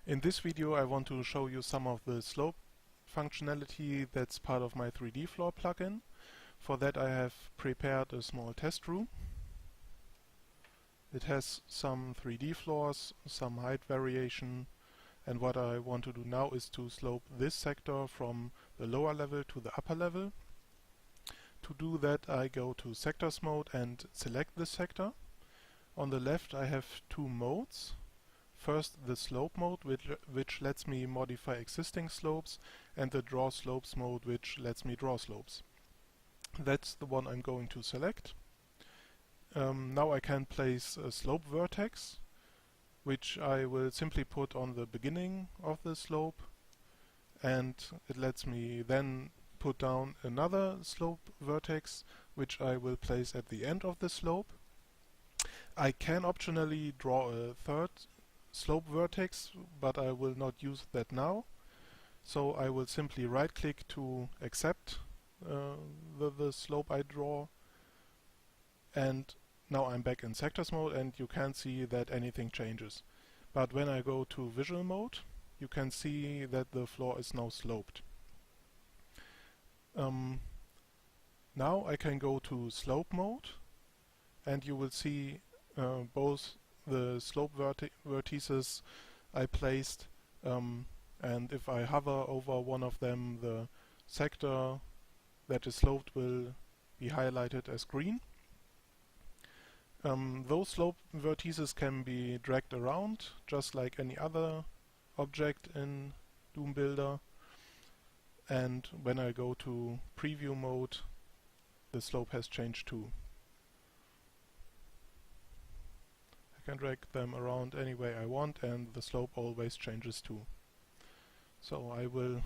In this video I want to show you some of the slope functionality that's part of my 3D floor plugin. For that I have prepared a small test room. It has some 3D floors, some height variation, and what I want to do now is to slope this sector from the lower level to the upper level. To do that I go to sectors mode and select this sector. On the left I have two modes. First the slope mode which lets me modify existing slopes, and the draw slopes mode which lets me draw slopes. That's the one I'm going to select. Now I can place a slope vertex which I will simply put on the beginning of the slope, and it lets me then put down another slope vertex which I will place at the end of the slope. I can optionally draw a third slope vertex, but I will not use that now. So I will simply right click to accept the slope I draw, and now I'm back in sectors mode and you can't see that anything changes. But when I go to visual mode, you can see that the floor is now sloped. Now I can go to slope mode and you will see both the slope vertices I placed, and if I hover over one of them, the sector that is sloped will be highlighted as green. Those slope vertices can be dragged around just like any other object in Doom Builder, and when I go to preview mode, the slope has changed too. I can drag them around any way I want and the slope always changes too. So I will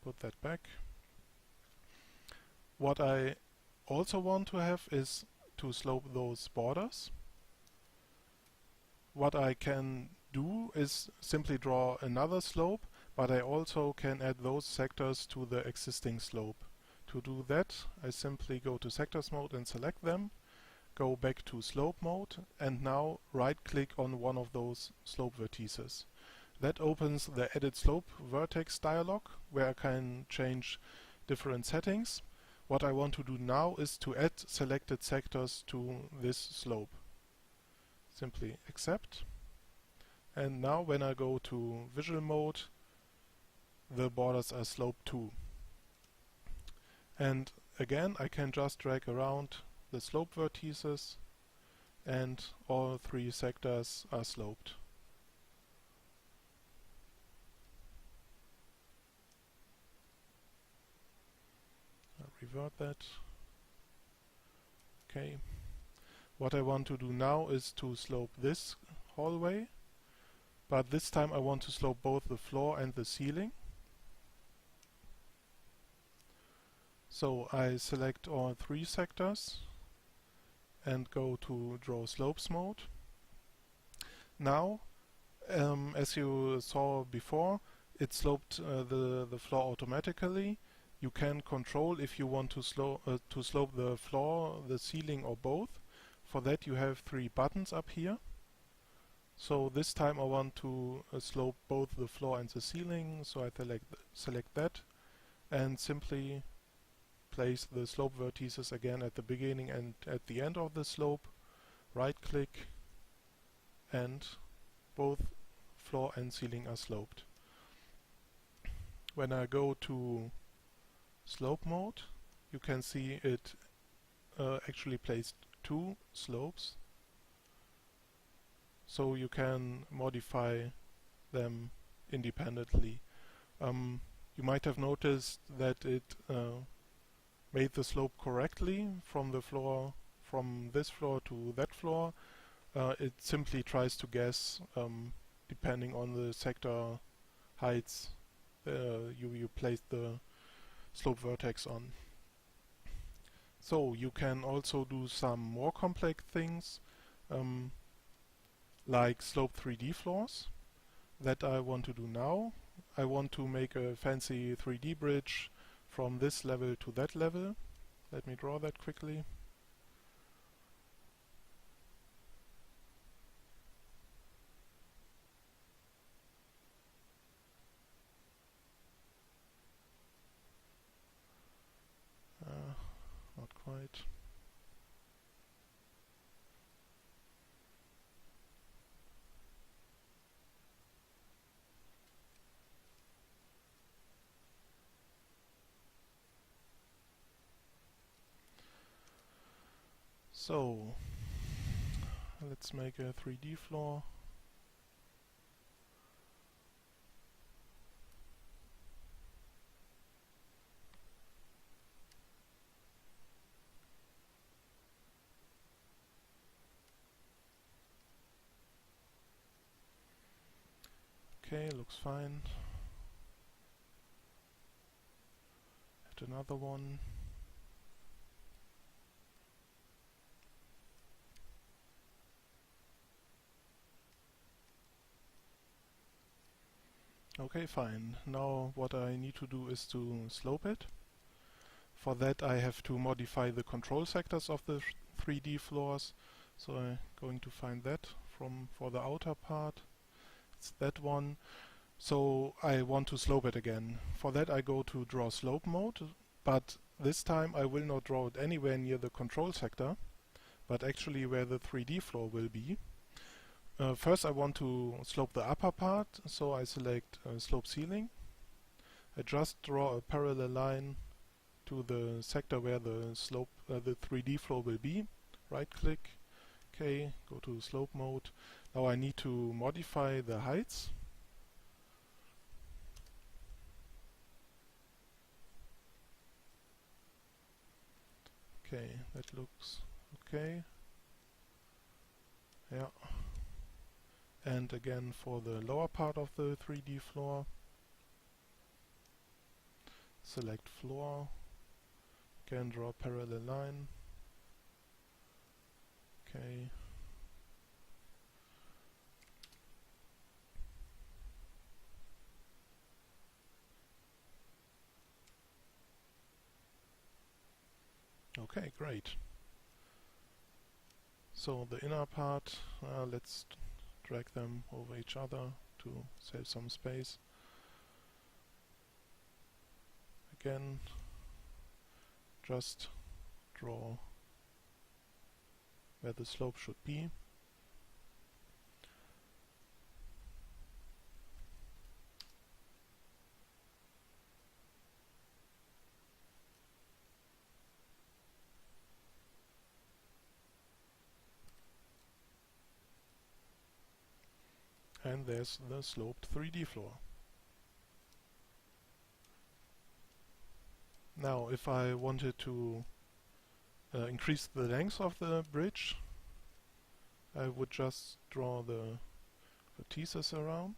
put that back. What I also want to have is to slope those borders. What I can do is simply draw another slope, but I also can add those sectors to the existing slope. To do that, I simply go to sectors mode and select them, go back to slope mode, and now right click on one of those slope vertices. That opens the Edit Slope Vertex dialog where I can change different settings. What I want to do now is to add selected sectors to this slope. Simply accept. And now when I go to visual mode, the borders are sloped too. And again, I can just drag around the slope vertices and all three sectors are sloped. I'll revert that. Okay. What I want to do now is to slope this hallway, but this time I want to slope both the floor and the ceiling. So I select all three sectors and go to Draw Slopes mode. Now, as you saw before, it sloped the floor automatically. You can control if you want to slope the floor, the ceiling, or both. For that you have three buttons up here. So this time I want to slope both the floor and the ceiling, so I select that and simply place the slope vertices again at the beginning and at the end of the slope, right click, and both floor and ceiling are sloped. When I go to slope mode, you can see it actually placed two slopes, so you can modify them independently. You might have noticed that it made the slope correctly from the floor, from this floor to that floor. It simply tries to guess depending on the sector heights you placed the slope vertex on. So you can also do some more complex things, like slope 3D floors. That I want to do now. I want to make a fancy 3D bridge from this level to that level. Let me draw that quickly. side. So let's make a 3D floor. Okay, looks fine. Add another one. Okay, fine. Now what I need to do is to slope it. For that I have to modify the control sectors of the 3D floors. So I'm going to find that for the outer part. It's that one. So I want to slope it again. For that I go to draw slope mode, but this time I will not draw it anywhere near the control sector, but actually where the 3D floor will be. First I want to slope the upper part, so I select slope ceiling. I just draw a parallel line to the sector where the 3D floor will be. Right click, okay, go to slope mode. Now I need to modify the heights. Okay, that looks okay. Yeah. And again for the lower part of the 3D floor, select floor, again draw a parallel line. Okay. Okay, great. So the inner part, let's drag them over each other to save some space. Again, just draw where the slope should be. And there's the sloped 3D floor. Now if I wanted to increase the length of the bridge, I would just draw the vertices around.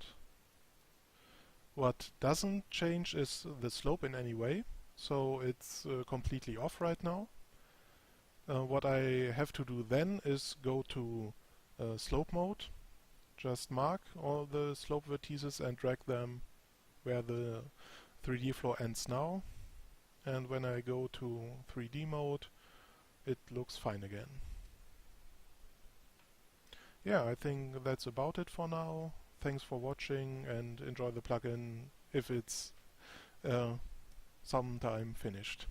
What doesn't change is the slope in any way, so it's completely off right now. What I have to do then is go to slope mode, just mark all the slope vertices and drag them where the 3D floor ends now. And when I go to 3D mode, it looks fine again. Yeah, I think that's about it for now. Thanks for watching and enjoy the plugin if it's sometime finished.